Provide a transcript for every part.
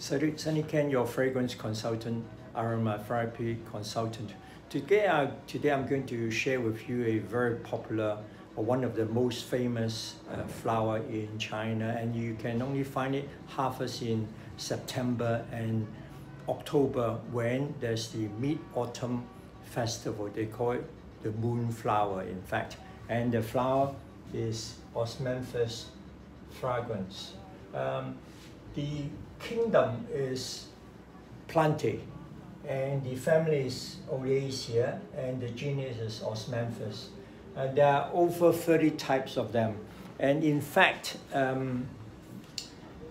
Sunny Ken, your fragrance consultant, aromatherapy consultant. Today I'm going to share with you a very popular, or one of the most famous flower in China, and you can only find it harvest in September and October when there's the Mid-Autumn Festival. They call it the moonflower, in fact, and the flower is Osmanthus fragrans. The kingdom is Plantae, and the family is Oleaceae, and the genus is Osmanthus. And there are over 30 types of them. And in fact, the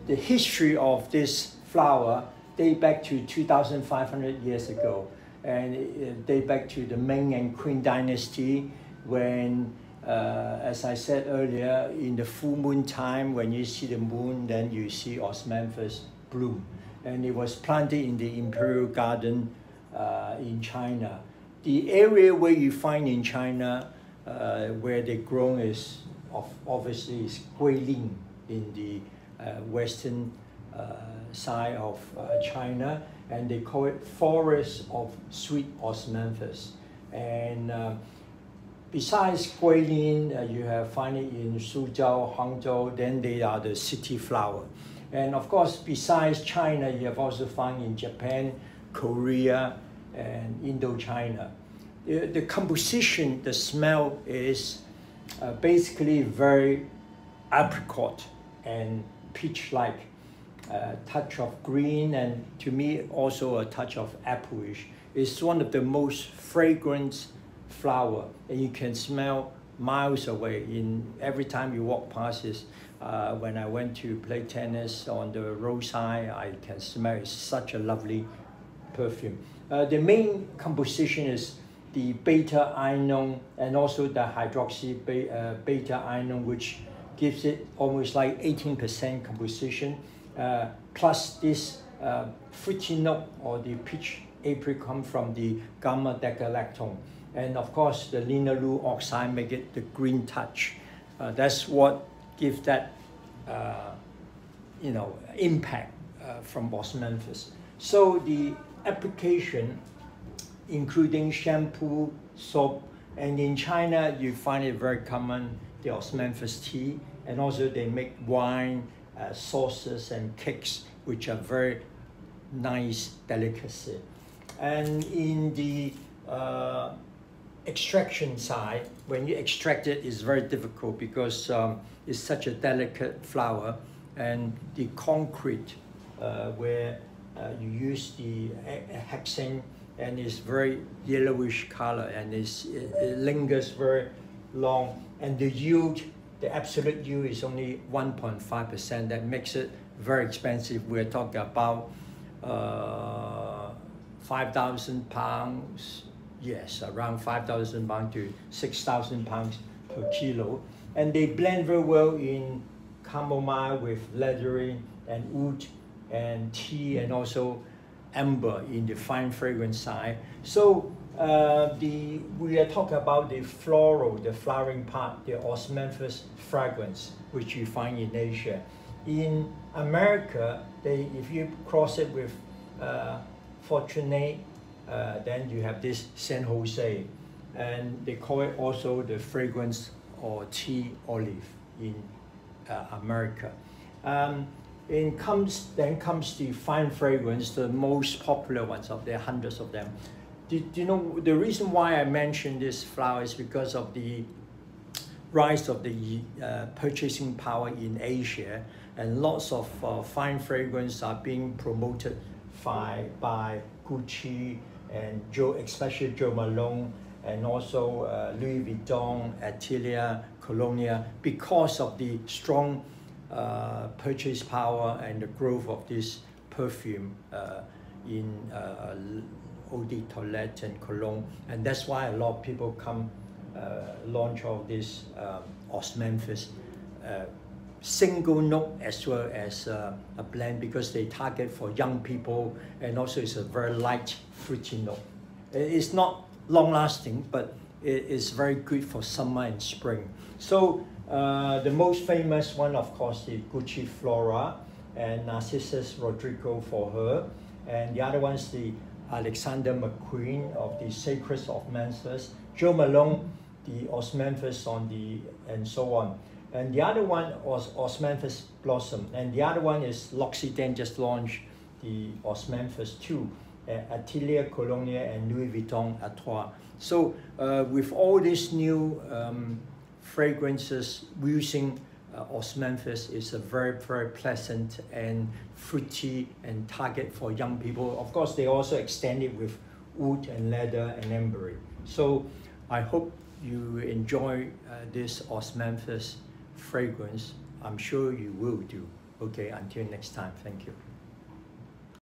history of this flower dates back to 2,500 years ago. And it dates back to the Ming and Qing dynasty when, as I said earlier, in the full moon time, when you see the moon, then you see Osmanthus bloom. And it was planted in the imperial garden in China. The area where you find in China where they grown is obviously is Guilin in the western side of China, and they call it forest of sweet osmanthus. And besides Guilin, you have find it in Suzhou, Hangzhou. Then they are the city flower. And of course, besides China, you have also found in Japan, Korea, and Indochina. The composition, the smell is basically very apricot and peach-like, touch of green, and to me also a touch of appleish. It's one of the most fragrant flower, and you can smell miles away. Every time you walk past it. When I went to play tennis on the roadside, I can smell it's such a lovely perfume. The main composition is the beta-inon and also the hydroxy beta-inon, which gives it almost like 18% composition, plus this fruity note or the peach apricot from the gamma-decalactone. And of course, the linalool oxide make it the green touch. That's what gives that impact from Osmanthus. So the application, including shampoo, soap, and in China you find it very common, the Osmanthus tea, and also they make wine, sauces, and cakes, which are very nice delicacy. And in the extraction side, when you extract it, it's very difficult because it's such a delicate flower, and the concrete where you use the hexane, and it's very yellowish color, and it lingers very long, and the yield, the absolute yield is only 1.5%. That makes it very expensive. We're talking about 5,000 pounds. Yes, around 5,000 pounds to 6,000 pounds per kilo. And they blend very well in chamomile with leathery and wood and tea, and also amber in the fine fragrance side. So we are talking about the floral, the flowering part, the Osmanthus fragrans, which you find in Asia. In America, if you cross it with Fortunate, then you have this San Jose, and they call it also the fragrance or tea olive in America. Then comes the fine fragrance, the most popular ones. There are hundreds of them. Do you know the reason why I mentioned this flower is because of the rise of the purchasing power in Asia, and lots of fine fragrance are being promoted by Gucci and especially Jo Malone, and also Louis Vuitton, Atelier, Colonia, because of the strong purchase power and the growth of this perfume in Eau de Toilette and Cologne. And that's why a lot of people come launch of this Osmanthus single note as well as a blend, because they target for young people, and also it's a very light fruity note. It's not long lasting, but it is very good for summer and spring. So the most famous one, of course, the Gucci Flora, and Narcissus Rodrigo for her. And the other one is the Alexander McQueen of the Sacred Osmanthus, Joe Malone, the Osmanthus and so on. And the other one was Osmanthus Blossom, and the other one is L'Occitane just launched the Osmanthus 2, Atelier Colonia and Louis Vuitton Artois. So with all these new fragrances using Osmanthus is a very, very pleasant and fruity and target for young people. Of course, they also extend it with wood and leather and ambery. So I hope you enjoy this Osmanthus fragrance. I'm sure you will do. Okay, until next time, thank you.